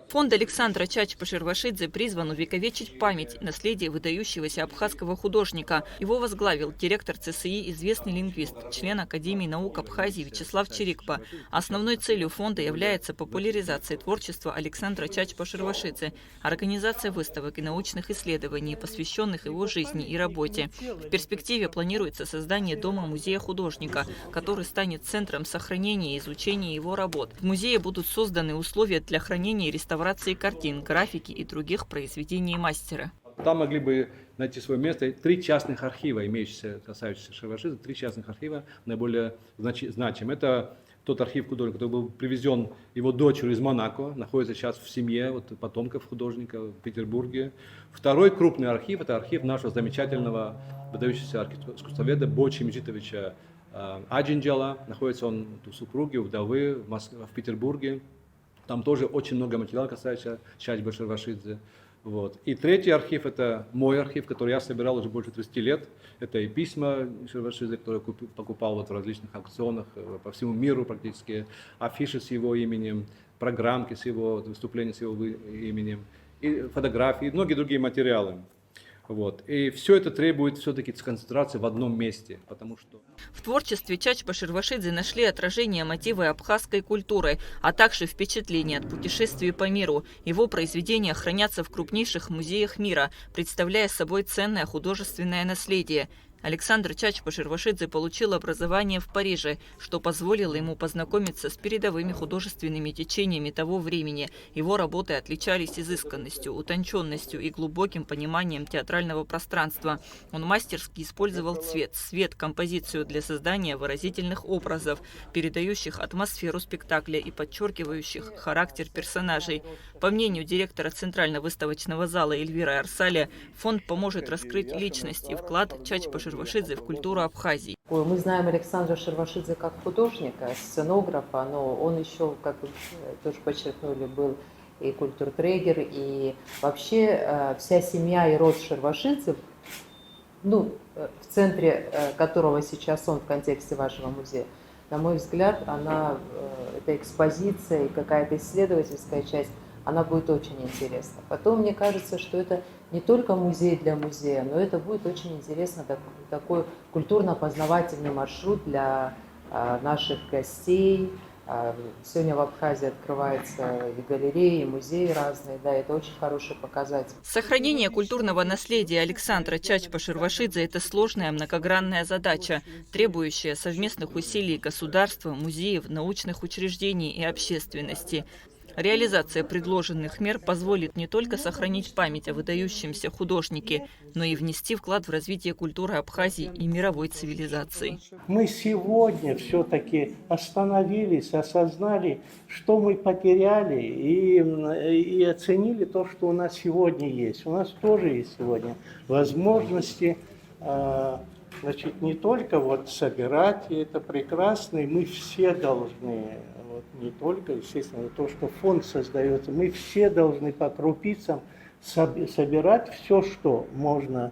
Фонд Александра Чачпа-Шервашидзе призван увековечить память и наследие выдающегося абхазского художника. Его возглавил директор ЦСИ, известный лингвист, член Академии наук Абхазии Вячеслав Чирикпа. Основной целью фонда является популяризация творчества Александра Чачпа-Шервашидзе, организация выставок и научных исследований, посвященных его жизни и работе. В перспективе планируется создание дома-музея художника, который станет центром сохранения и изучения его работ. В музее будут созданы условия для хранения и реставрации картин, графики и других произведений мастера. Там могли бы найти свое место 3 частных архива, имеющиеся, касающиеся Шервашидзе, 3 частных архива наиболее значимые. Это тот архив художника, который был привезен его дочерью из Монако, находится сейчас в семье потомков художника в Петербурге. Второй крупный архив – это архив нашего замечательного выдающегося искусствоведа Бочи Меджитовича Аджинджала. Находится он у супруги, у вдовы в Петербурге. Там тоже очень много материала, касающегося Чачпа-Шервашидзе. И третий архив – это мой архив, который я собирал уже больше 30 лет. Это и письма Шервашидзе, которые покупал в различных аукционах по всему миру практически, афиши с его именем, программки с его выступления с его именем, и фотографии, и многие другие материалы. И все это требует все-таки концентрации в одном месте, потому что… В творчестве Чачпа-Шервашидзе нашли отражение мотивы абхазской культуры, а также впечатления от путешествий по миру. Его произведения хранятся в крупнейших музеях мира, представляя собой ценное художественное наследие. Александр Чачпа-Шервашидзе получил образование в Париже, что позволило ему познакомиться с передовыми художественными течениями того времени. Его работы отличались изысканностью, утонченностью и глубоким пониманием театрального пространства. Он мастерски использовал свет, композицию для создания выразительных образов, передающих атмосферу спектакля и подчеркивающих характер персонажей. По мнению директора Центрального выставочного зала Эльвиры Арсаля, фонд поможет раскрыть личность и вклад Чачпа-Шервашидзе в культуру Абхазии. Мы знаем Александра Шервашидзе как художника, сценографа, но он еще, как вы тоже подчеркнули, был и культуртрегер, и вообще вся семья и род Шервашидзе, в центре которого сейчас он в контексте вашего музея, на мой взгляд, эта экспозиция и какая-то исследовательская часть, она будет очень интересна. Потом, мне кажется, что это не только музей для музея, но это будет очень интересно, такой культурно-познавательный маршрут для наших гостей. Сегодня в Абхазии открываются и галереи, и музеи разные, это очень хороший показатель. Сохранение культурного наследия Александра Чачпа-Шервашидзе – это сложная многогранная задача, требующая совместных усилий государства, музеев, научных учреждений и общественности. Реализация предложенных мер позволит не только сохранить память о выдающемся художнике, но и внести вклад в развитие культуры Абхазии и мировой цивилизации. Мы сегодня все-таки остановились, осознали, что мы потеряли, и оценили то, что у нас сегодня есть. У нас тоже есть сегодня возможности не только собирать, и это прекрасно, и мы все должны… Не только, естественно, то, что фонд создается, мы все должны по крупицам собирать все, что можно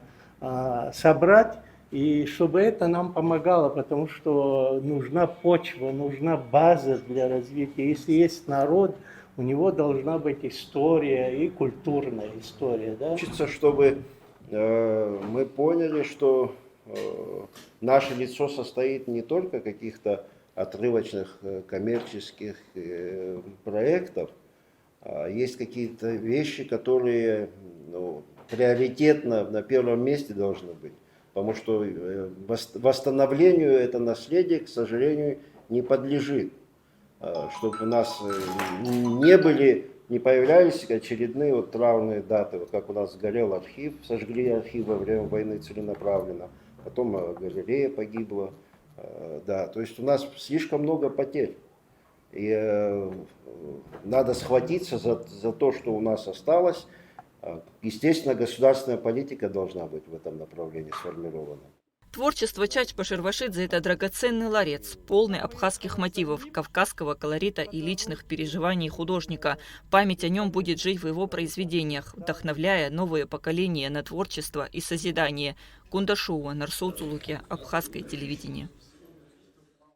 собрать, и чтобы это нам помогало, потому что нужна почва, нужна база для развития. Если есть народ, у него должна быть история и культурная история. Хочется, чтобы мы поняли, что наше лицо состоит не только каких-то отрывочных коммерческих проектов, есть какие-то вещи, которые приоритетно на первом месте должны быть, потому что восстановлению это наследие, к сожалению, не подлежит, чтобы у нас не появлялись очередные травные даты, как у нас сгорел архив, сожгли архив во время войны целенаправленно, потом галерея погибла. То есть у нас слишком много потерь, и надо схватиться за то, что у нас осталось. Естественно, государственная политика должна быть в этом направлении сформирована. Творчество Чачпа-Шервашидзе – это драгоценный ларец, полный абхазских мотивов, кавказского колорита и личных переживаний художника. Память о нем будет жить в его произведениях, вдохновляя новые поколения на творчество и созидание. Кундашова, Нарсоу Цулуке, Абхазское телевидение.